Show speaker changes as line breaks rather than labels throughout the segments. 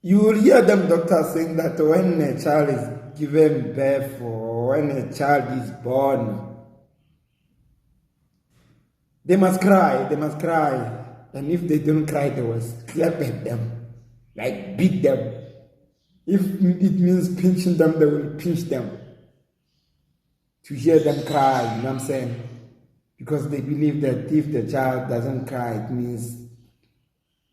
You will hear them doctors saying that when a child is given birth or when a child is born, they must cry, they must cry. And if they don't cry, they will slap at them, like beat them. If it means pinching them, they will pinch them to hear them cry, you know what I'm saying? Because they believe that if the child doesn't cry, it means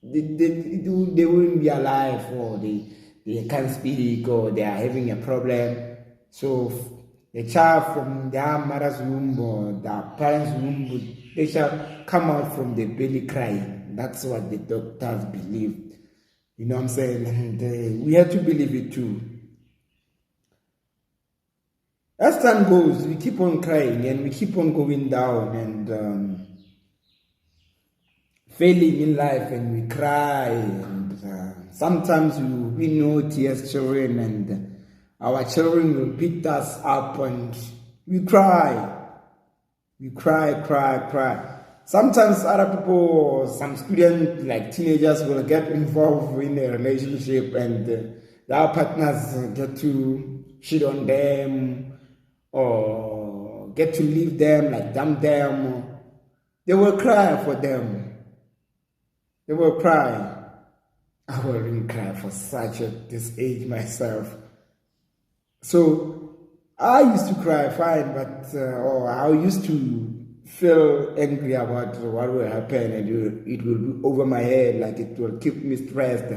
they wouldn't be alive, or they can't speak, or they are having a problem. So the child from their mother's womb or their parents' womb, they shall come out from the belly crying. That's what the doctors believe. You know what I'm saying? And we have to believe it too. As time goes, we keep on crying and we keep on going down and failing in life, and we cry. And sometimes we naughty as children, and our children will pick us up and we cry. We cry. Sometimes other people, some students, like teenagers, will get involved in a relationship, and their partners get to shit on them or get to leave them, like dump them. They will cry for them. They will cry. I will really cry for such at this age myself. So I used to cry fine, but or I used to feel angry about what will happen, and it will be over my head, like it will keep me stressed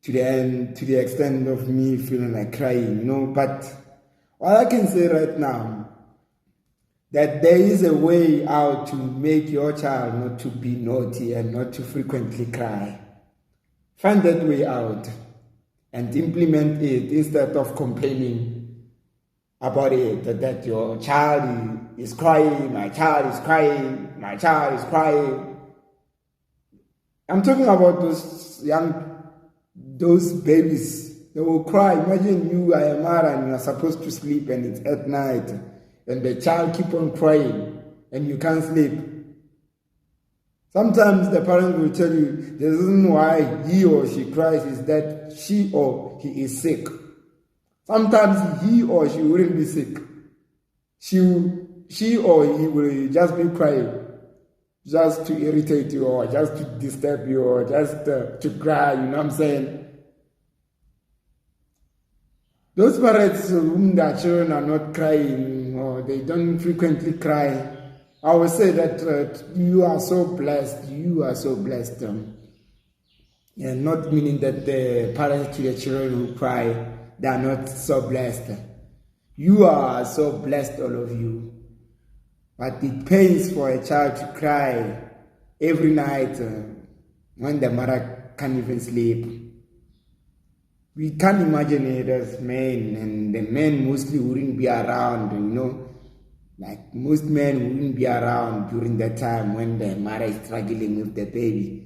to the extent of me feeling like crying, you know. But all I can say right now, that there is a way out to make your child not to be naughty and not to frequently cry. Find that way out and implement it instead of complaining about it, that your child is crying, my child is crying, my child is crying. I'm talking about those babies. They will cry. Imagine you are a mother and you are supposed to sleep and it's at night, and the child keep on crying and you can't sleep. Sometimes the parent will tell you the reason why he or she cries is that she or he is sick. Sometimes he or she wouldn't be sick. She or he will just be crying just to irritate you, or just to disturb you, or just to cry, you know what I'm saying? Those parents whom their children are not crying, or they don't frequently cry, I will say that you are so blessed. You are so blessed. And not meaning that the parents to the children who cry, they are not so blessed. You are so blessed, all of you. But it pains for a child to cry every night when the mother can't even sleep. We can't imagine it as men, and the men mostly wouldn't be around, you know. Like most men wouldn't be around during that time when the mother is struggling with the baby.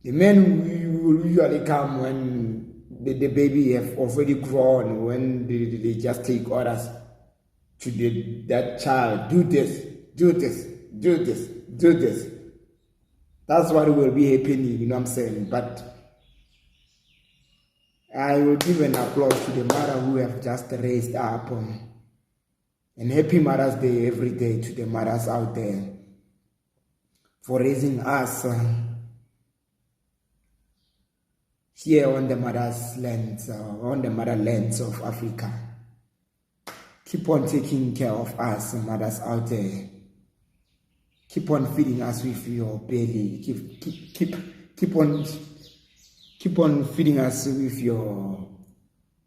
The men will usually come when the baby have already grown, when they just take orders to that child. Do this, do this, do this, do this. That's what will be happening, you know what I'm saying? But I will give an applause to the mother who have just raised up. And happy Mother's Day every day to the mothers out there for raising us here on the mother's lands, on the motherlands of Africa. Keep on taking care of us, mothers out there. Keep on feeding us with your belly. Keep on feeding us with your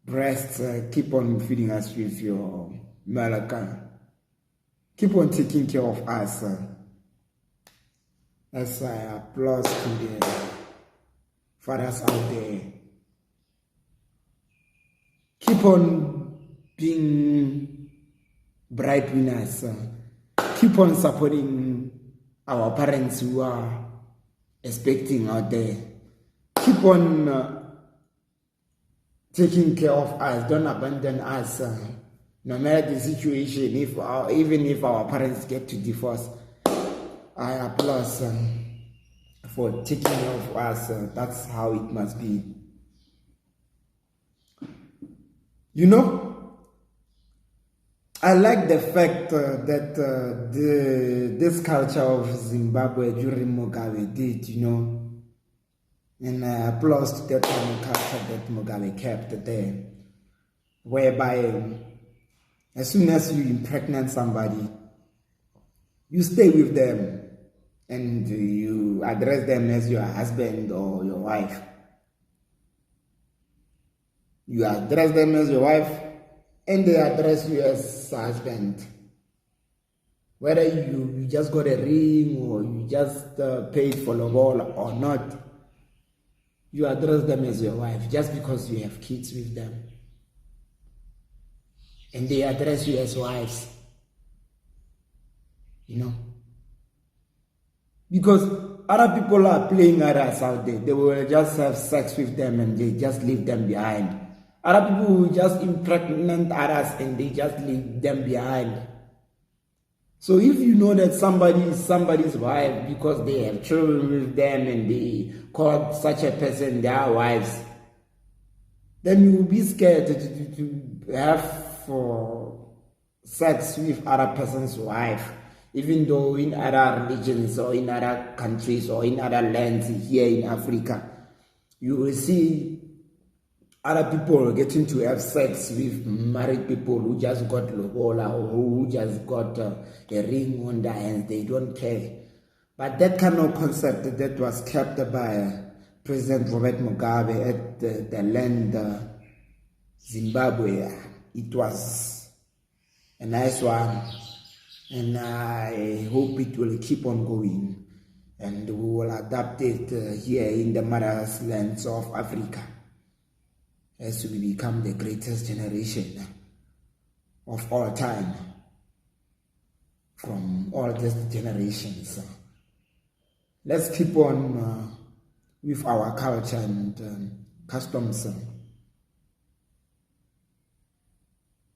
breasts. Keep on feeding us with your Malaka. Keep on taking care of us. As I applaud to the fathers out there. Keep on being breadwinners. Keep on supporting our parents who are expecting out there. Keep on taking care of us. Don't abandon us. No matter the situation, even if our parents get to divorce, I applaud for taking care of us. That's how it must be. You know, I like the fact that this culture of Zimbabwe during Mugabe did, you know, and applause to that kind of culture that Mugabe kept there, whereby as soon as you impregnate somebody, you stay with them and you address them as your husband or your wife. You address them as your wife and they address you as husband. Whether you just got a ring or you just paid for lobola or not, you address them as your wife just because you have kids with them. And they address you as wives. You know? Because other people are playing others out there. They will just have sex with them and they just leave them behind. Other people will just impregnate others and they just leave them behind. So if you know that somebody is somebody's wife because they have children with them and they call such a person their wives, then you will be scared to have sex with other person's wife, even though in other religions or in other countries or in other lands here in Africa, you will see other people getting to have sex with married people who just got lobola or who just got a ring on their hands. They don't care. But that kind of concept that was kept by President Robert Mugabe at the land Zimbabwe, it was a nice one. And I hope it will keep on going. And we will adapt it here in the mother's lands of Africa, as we become the greatest generation of all time from all these generations. Let's keep on with our culture and customs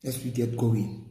as we get going.